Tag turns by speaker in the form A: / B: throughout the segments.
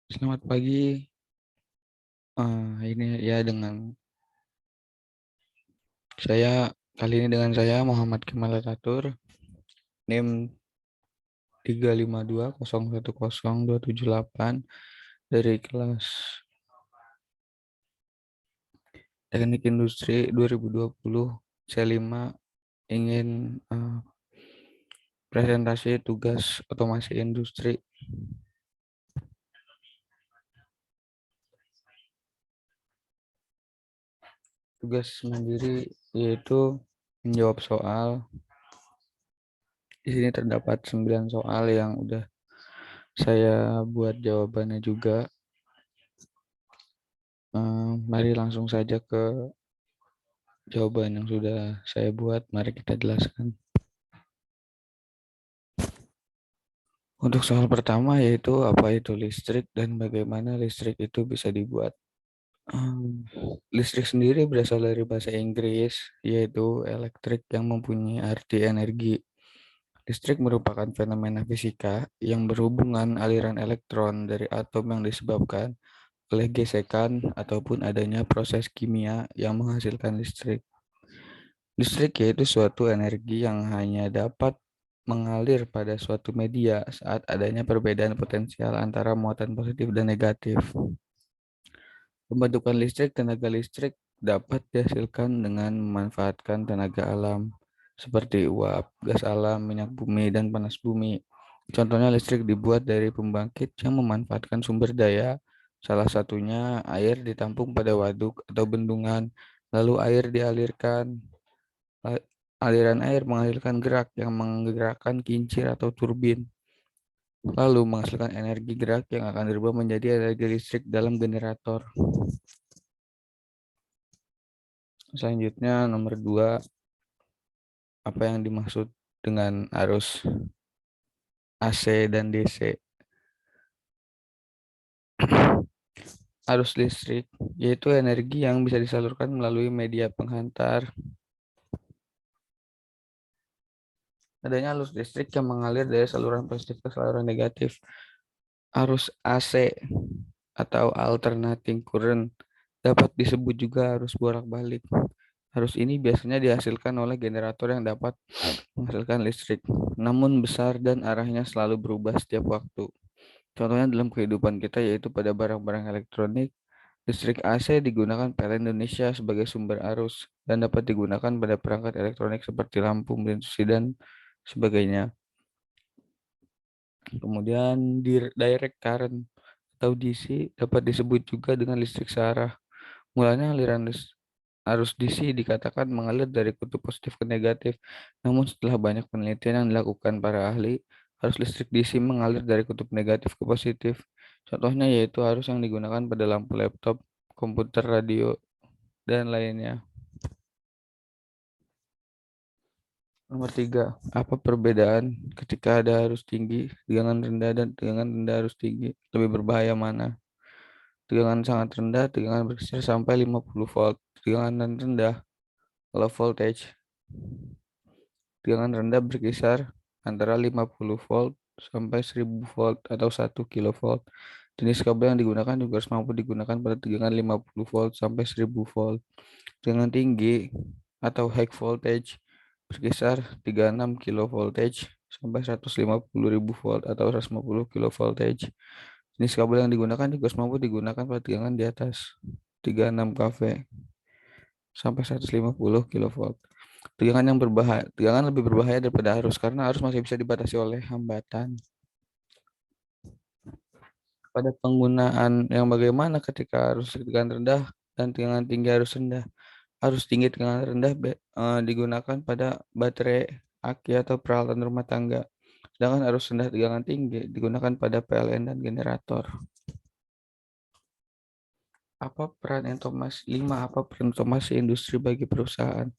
A: Selamat pagi. Ini ya dengan kali ini dengan saya Muhammad Kemal Atatur, NIM 352010278 dari kelas Teknik Industri 2020 C5 ingin presentasi tugas otomasi industri. Tugas mandiri yaitu menjawab soal. Di sini terdapat 9 soal yang udah saya buat jawabannya juga. Mari langsung saja ke jawaban yang sudah saya buat. Mari kita jelaskan. Untuk soal pertama yaitu apa itu listrik dan bagaimana listrik itu bisa dibuat. Listrik sendiri berasal dari bahasa Inggris yaitu elektrik yang mempunyai arti energi. Listrik merupakan fenomena fisika yang berhubungan aliran elektron dari atom yang disebabkan oleh gesekan ataupun adanya proses kimia yang menghasilkan listrik. Listrik yaitu suatu energi yang hanya dapat mengalir pada suatu media saat adanya perbedaan potensial antara muatan positif dan negatif. Pembentukan listrik, tenaga listrik dapat dihasilkan dengan memanfaatkan tenaga alam seperti uap, gas alam, minyak bumi, dan panas bumi. Contohnya listrik dibuat dari pembangkit yang memanfaatkan sumber daya, salah satunya air ditampung pada waduk atau bendungan, lalu air dialirkan. Aliran air menghasilkan gerak yang menggerakkan kincir atau turbin, lalu menghasilkan energi gerak yang akan dirubah menjadi energi listrik dalam generator. Selanjutnya nomor 2, apa yang dimaksud dengan arus AC dan DC? Arus listrik yaitu energi yang bisa disalurkan melalui media penghantar. Adanya arus listrik yang mengalir dari saluran positif ke saluran negatif. Arus AC atau alternating current dapat disebut juga arus bolak-balik. Arus ini biasanya dihasilkan oleh generator yang dapat menghasilkan listrik, namun besar dan arahnya selalu berubah setiap waktu. Contohnya dalam kehidupan kita yaitu pada barang-barang elektronik, listrik AC digunakan PLN Indonesia sebagai sumber arus dan dapat digunakan pada perangkat elektronik seperti lampu, mesin cuci, dan sebagainya. Kemudian direct current atau DC dapat disebut juga dengan listrik searah. Mulanya aliran arus DC dikatakan mengalir dari kutub positif ke negatif. Namun setelah banyak penelitian yang dilakukan para ahli, arus listrik DC mengalir dari kutub negatif ke positif. Contohnya yaitu arus yang digunakan pada lampu laptop, komputer, radio, dan lainnya. Nomor 3, apa perbedaan ketika ada arus tinggi, tegangan rendah, dan tegangan rendah arus tinggi? Lebih berbahaya mana? Tegangan sangat rendah, tegangan berkisar sampai 50 volt. Tegangan rendah, low voltage. Tegangan rendah berkisar antara 50 volt sampai 1000 volt atau 1 kilovolt. Jenis kabel yang digunakan juga harus mampu digunakan pada tegangan 50 volt sampai 1000 volt. Tegangan tinggi atau high voltage berkisar 36 kilo voltage sampai 150.000 volt atau 150 kilo voltage. Jenis kabel yang digunakan juga harus mampu digunakan pada tegangan di atas 36 kV sampai 150 kilovolt. Tegangan lebih berbahaya daripada arus karena arus masih bisa dibatasi oleh hambatan. Pada penggunaan yang bagaimana ketika arus tegangan rendah dan tegangan tinggi arus rendah? Arus tinggi tegangan rendah digunakan pada baterai, aki atau peralatan rumah tangga. Sedangkan arus rendah tegangan tinggi digunakan pada PLN dan generator. Apa peran otomasi industri bagi perusahaan?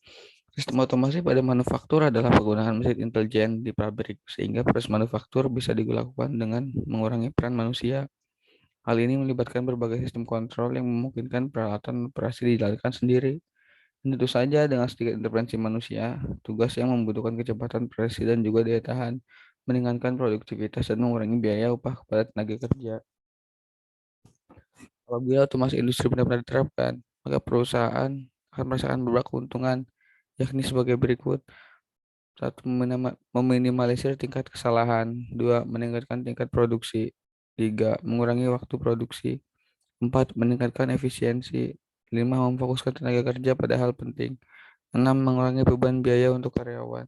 A: Sistem otomasi pada manufaktur adalah penggunaan mesin intelijen di pabrik, sehingga proses manufaktur bisa dilakukan dengan mengurangi peran manusia. Hal ini melibatkan berbagai sistem kontrol yang memungkinkan peralatan operasi dijalankan sendiri. Dan tentu saja dengan sedikit intervensi manusia, tugas yang membutuhkan kecepatan, presisi, dan juga daya tahan meningkatkan produktivitas dan mengurangi biaya upah kepada tenaga kerja. Apabila otomasi industri benar-benar diterapkan, maka perusahaan akan merasakan beberapa keuntungan, yakni sebagai berikut. Satu, meminimalisir tingkat kesalahan. Dua, meningkatkan tingkat produksi. Tiga, mengurangi waktu produksi. Empat, meningkatkan efisiensi. Lima, memfokuskan tenaga kerja pada hal penting. Enam, mengurangi beban biaya untuk karyawan.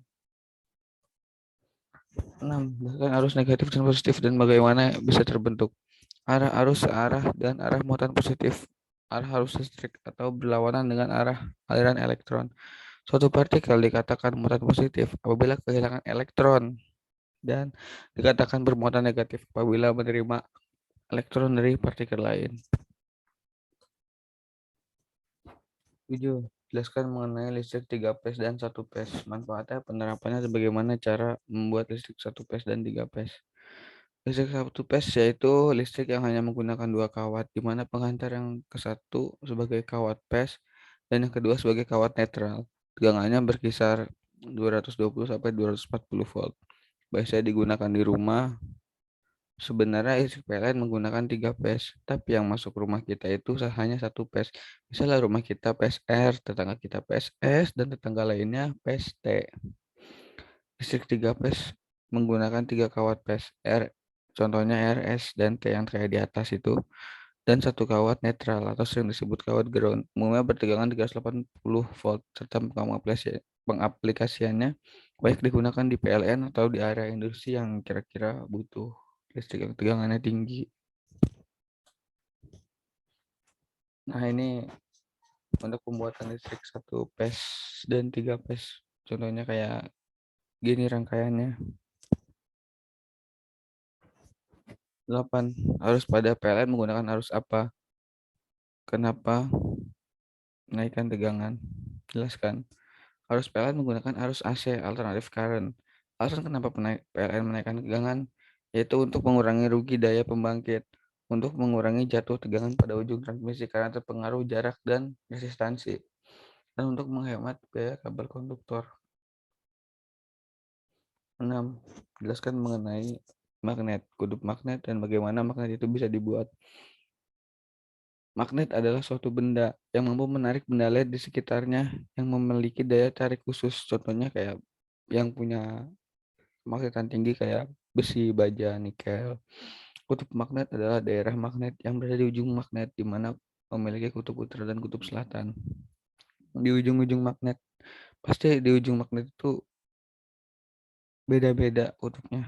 A: Enam, bahkan arus negatif dan positif dan bagaimana bisa terbentuk. Arah arus searah dan arah muatan positif. Arah arus listrik atau berlawanan dengan arah aliran elektron. Suatu partikel dikatakan muatan positif apabila kehilangan elektron dan dikatakan bermuatan negatif apabila menerima elektron dari partikel lain. 7. Jelaskan mengenai listrik 3 phase dan 1 phase. Manfaatnya, penerapannya, bagaimana cara membuat listrik 1 phase dan 3 phase. Listrik 1 phase yaitu listrik yang hanya menggunakan 2 kawat, di mana penghantar yang ke satu sebagai kawat phase dan yang kedua sebagai kawat netral. Tegangannya berkisar 220 sampai 240 volt. Biasanya digunakan di rumah. Sebenarnya listrik PLN menggunakan 3 phase, tapi yang masuk rumah kita itu hanya 1 phase. Misalnya rumah kita PSR, tetangga kita PSS, dan tetangga lainnya PST. Listrik 3 phase menggunakan 3 kawat phase R, contohnya RS dan T yang kayak di atas itu, dan satu kawat netral atau sering disebut kawat ground. Umumnya bertegangan 380 volt serta pengaplikasiannya baik digunakan di PLN atau di area industri yang kira-kira butuh listrik yang tegangannya tinggi. Nah, ini untuk pembuatan listrik 1 phase dan 3 phase. Contohnya kayak gini rangkaiannya. 8. Arus pada PLN menggunakan arus apa? Kenapa? Naikkan tegangan. Jelaskan. Arus PLN menggunakan arus AC, alternatif current. Alasan kenapa PLN menaikkan tegangan yaitu untuk mengurangi rugi daya pembangkit, untuk mengurangi jatuh tegangan pada ujung transmisi karena terpengaruh jarak dan resistansi, dan untuk menghemat biaya kabel konduktor. 6. Jelaskan mengenai magnet, kutub magnet, dan bagaimana magnet itu bisa dibuat. Magnet adalah suatu benda yang mampu menarik benda lain di sekitarnya yang memiliki daya tarik khusus. Contohnya kayak yang punya magnetan tinggi kayak besi, baja, nikel. Kutub magnet adalah daerah magnet yang berada di ujung magnet di mana memiliki kutub utara dan kutub selatan. Di ujung-ujung magnet, pasti di ujung magnet itu beda-beda kutubnya.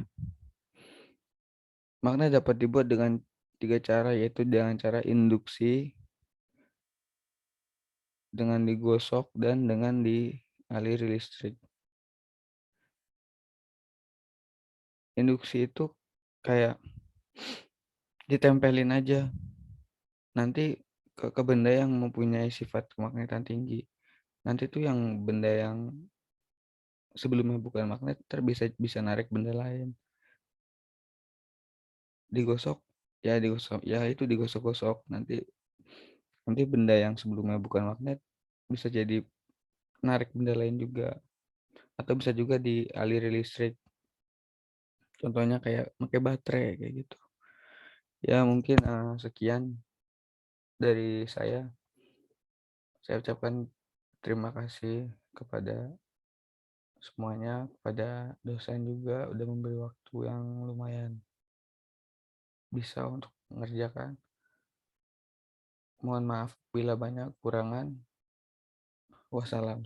A: Magnet dapat dibuat dengan 3 cara, yaitu dengan cara induksi, dengan digosok, dan dengan dialiri listrik. Induksi itu kayak ditempelin aja nanti ke benda yang mempunyai sifat kemagnetan tinggi. Nanti tuh yang benda yang sebelumnya bukan magnet bisa narik benda lain. Digosok, ya itu digosok-gosok nanti benda yang sebelumnya bukan magnet bisa jadi narik benda lain juga, atau bisa juga dialiri listrik. Contohnya kayak pakai baterai kayak gitu. Ya mungkin sekian dari saya. Saya ucapkan terima kasih kepada semuanya, kepada dosen juga udah memberi waktu yang lumayan bisa untuk mengerjakan. Mohon maaf bila banyak kurangan. Wassalam.